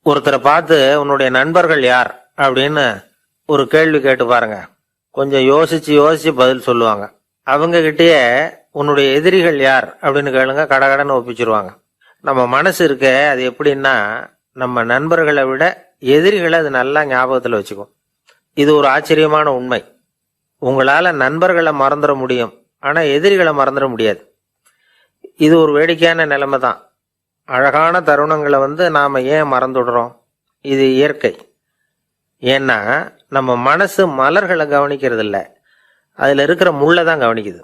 ஒருத்தரை பார்த்து உன்னுடைய நண்பர்கள் யார் அப்படின்னு ஒரு கேள்வி கேட்டு பாருங்க. கொஞ்சம் யோசிச்சு யோசிச்சு பதில் சொல்லுவாங்க. அவங்க கிட்டயே உன்னுடைய எதிரிகள் யார் அப்படின்னு கேளுங்க, கடகடன்னு ஒப்பிச்சிருவாங்க. நம்ம மனசு இருக்க அது எப்படின்னா, நம்ம நண்பர்களை விட எதிரிகளை அது நல்லா ஞாபகத்தில் வச்சுக்கும். இது ஒரு ஆச்சரியமான உண்மை. உங்களால நண்பர்களை மறந்துட முடியும், ஆனா எதிரிகளை மறந்துட முடியாது. இது ஒரு வேடிக்கையான நிலைமை தான். அழகான தருணங்களை நாம ஏன் மறந்துடுறோம்? இது இயற்கை. ஏன்னா நம்ம மனசு மலர்களை கவனிக்கிறது இல்லை, அதுல இருக்கிற முள்ளை தான் கவனிக்குது.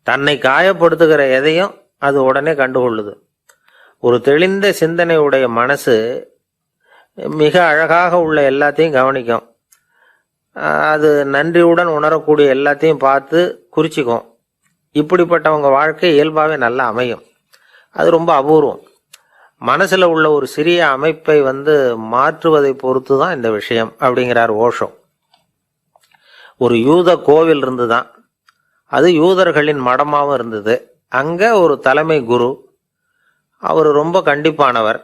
தன்னை காயப்படுத்துகிற எதையும் அது உடனே கண்டுகொள்ளுது. ஒரு தெளிந்த சிந்தனையுடைய மனசு மிக அழகாக உள்ள எல்லாத்தையும் கவனிக்கும். அது நன்றியுடன் உணரக்கூடிய எல்லாத்தையும் பார்த்து குறிச்சிக்கும். இப்படிப்பட்டவங்க வாழ்க்கை இயல்பாகவே நல்லா அமையும். அது ரொம்ப அபூர்வம். மனசுல உள்ள ஒரு சிறிய அமைப்பை மாற்றுவதை பொறுத்து தான் இந்த விஷயம் அப்படிங்கிறார் ஓஷோ. ஒரு யூத கோவில் இருந்துதான், அது யூதர்களின் மடமாவும் இருந்தது. அங்க ஒரு தலைமை குரு, அவர் ரொம்ப கண்டிப்பானவர்.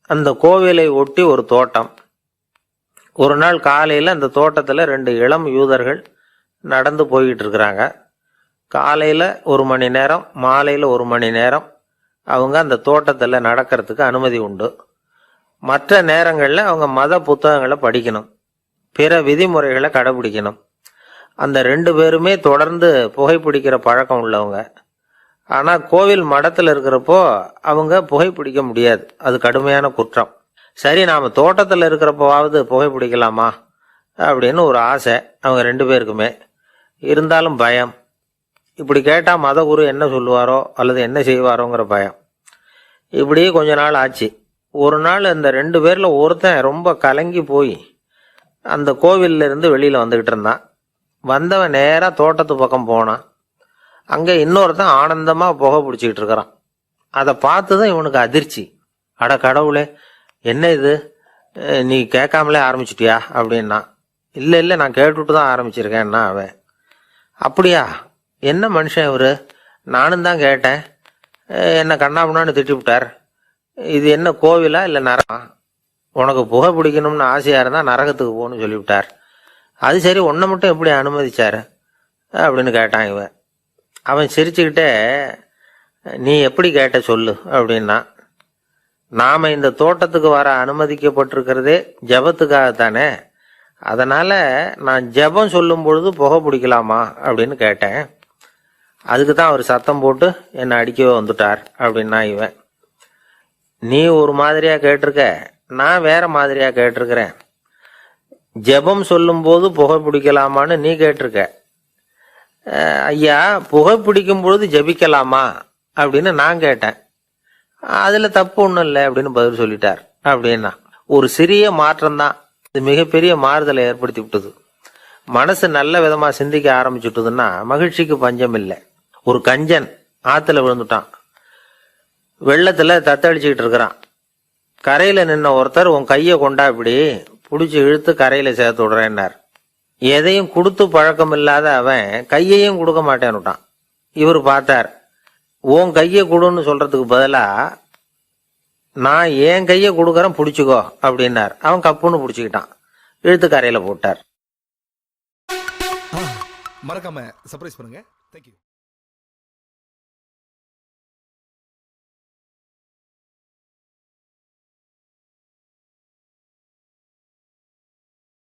அந்த கோவிலை ஒட்டி ஒரு தோட்டம். ஒரு நாள் காலையில் அந்த தோட்டத்தில் 2 இளம் யூதர்கள் நடந்து போய்கிட்டு இருக்கிறாங்க. காலையில் 1 மணி நேரம், மாலையில் 1 மணி நேரம் அவங்க அந்த தோட்டத்தில் நடக்கிறதுக்கு அனுமதி உண்டு. மற்ற நேரங்களில் அவங்க மத புத்தகங்களை படிக்கணும், பிற விதிமுறைகளை கடைபிடிக்கணும். அந்த 2 பேருமே தொடர்ந்து புகைப்பிடிக்கிற பழக்கம் உள்ளவங்க. ஆனால் கோவில் மடத்தில் இருக்கிறப்போ அவங்க புகைப்பிடிக்க முடியாது, அது கடுமையான குற்றம். சரி, நாம் தோட்டத்தில் இருக்கிறப்போவாவது புகைப்பிடிக்கலாமா அப்படின்னு ஒரு ஆசை அவங்க 2 பேருக்குமே. இருந்தாலும் பயம். இப்படி கேட்டால் மதகுரு என்ன சொல்லுவாரோ அல்லது என்ன செய்வாரோங்கிற பயம். இப்படி கொஞ்ச நாள் ஆச்சு. ஒரு நாள் இந்த 2 பேர்ல ஒருத்தன் ரொம்ப கலங்கி போய் அந்த கோவில்ல இருந்து வெளியில வந்துகிட்டு இருந்தான். வந்தவன் நேரா தோட்டத்து பக்கம் போனான். அங்க இன்னொருத்தன் ஆனந்தமா புகை பிடிச்சிக்கிட்டு இருக்கிறான். அதை பார்த்துதான் இவனுக்கு அதிர்ச்சி. அட கடவுளே, என்ன இது, நீ கேட்காமலே ஆரம்பிச்சிட்டியா அப்படின்னா. இல்லை இல்லை, நான் கேட்டுட்டு தான் ஆரம்பிச்சிருக்கேன்னா அவன். அப்படியா, என்ன மனுஷன் இவரு, நானும் தான் கேட்டேன், என்ன கண்ணாபுண்ணான்னு திட்டி விட்டார். இது என்ன கோவிலா இல்லை நரகம்? உனக்கு புகை பிடிக்கணும்னு ஆசையா இருந்தா நரகத்துக்கு போகணும்னு சொல்லிவிட்டார். அது சரி, உன்னை மட்டும் எப்படி அனுமதிச்சாரு அப்படின்னு கேட்டான் இவன். அவன் சிரிச்சுக்கிட்டே, நீ எப்படி கேட்ட சொல்லு அப்படின்னா. நாம இந்த தோட்டத்துக்கு வர அனுமதிக்கப்பட்டிருக்கிறதே ஜபத்துக்காகத்தானே, அதனால நான் ஜபம் சொல்லும் பொழுது புகை பிடிக்கலாமா அப்படின்னு கேட்டேன். அதுக்கு தான் அவர் சத்தம் போட்டு என்னை அடிக்கவே வந்துட்டார் அப்படின்னா இவன். நீ ஒரு மாதிரியா கேட்டிருக்க, நான் வேற மாதிரியா கேட்டிருக்கிறேன். ஜெபம் சொல்லும் போது புகை பிடிக்கலாமான்னு நீ கேட்டிருக்க. ஐயா, புகை பிடிக்கும் பொழுது ஜபிக்கலாமா அப்படின்னு நான் கேட்டேன். அதுல தப்பு ஒன்றும் இல்லை அப்படின்னு பதில் சொல்லிட்டார் அப்படின்னா. ஒரு சிறிய மாற்றம் தான் இது மிகப்பெரிய மாறுதலை ஏற்படுத்தி விட்டது. மனசு நல்ல விதமா சிந்திக்க ஆரம்பிச்சுட்டுதுன்னா மகிழ்ச்சிக்கு பஞ்சம் இல்லை. ஒரு கஞ்சன் ஆத்துல விழுந்துட்டான். வெள்ளத்துல தத்தளிச்சுக்கிட்டு இருக்கிறான். கரையில நின்ன ஒருத்தர், உன் கையை கொண்டா இப்படி பிடிச்சி இழுத்து கரையில சேர்த்து விடுறேன்னார். எதையும் கொடுத்து பழக்கம் இல்லாத அவன் கையையும் கொடுக்க மாட்டேன்னுட்டான். இவர் பார்த்தார், உன் கையை கொடுன்னு சொல்றதுக்கு பதிலா நான் என் கையை கொடுக்கறேன் பிடிச்சிக்கோ அப்படின்னார். அவன் கப்புன்னு பிடிச்சிக்கிட்டான், இழுத்து கரையில போட்டார். மறக்காம சர்ப்ரைஸ் பண்ணுங்க. தேங்க்யூ.